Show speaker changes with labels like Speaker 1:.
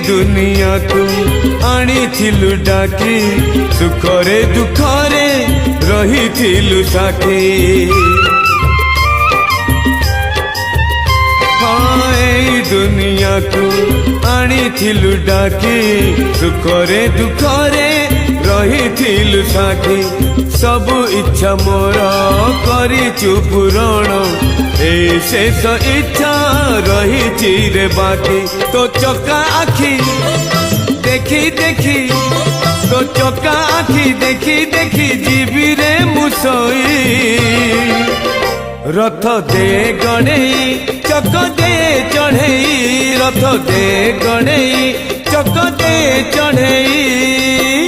Speaker 1: दुनिया को आनिथिलु डाकी सुखरे दुखरे रहिथिलु साथी हाँ एई दुनिया को आनिथिलु डाकी सुखरे दुखरे रहिथिलु साथी सबु इच्छा मोर करिचु पूरण ए शेष इच्छा रही रे बाकी तो चका आखी देखी देखी तो चका आखी देखी देखी जीवी रे मुसई रथ दे गणेई चक दे चढ़ेई रथ दे गणेई चक दे चढ़ेई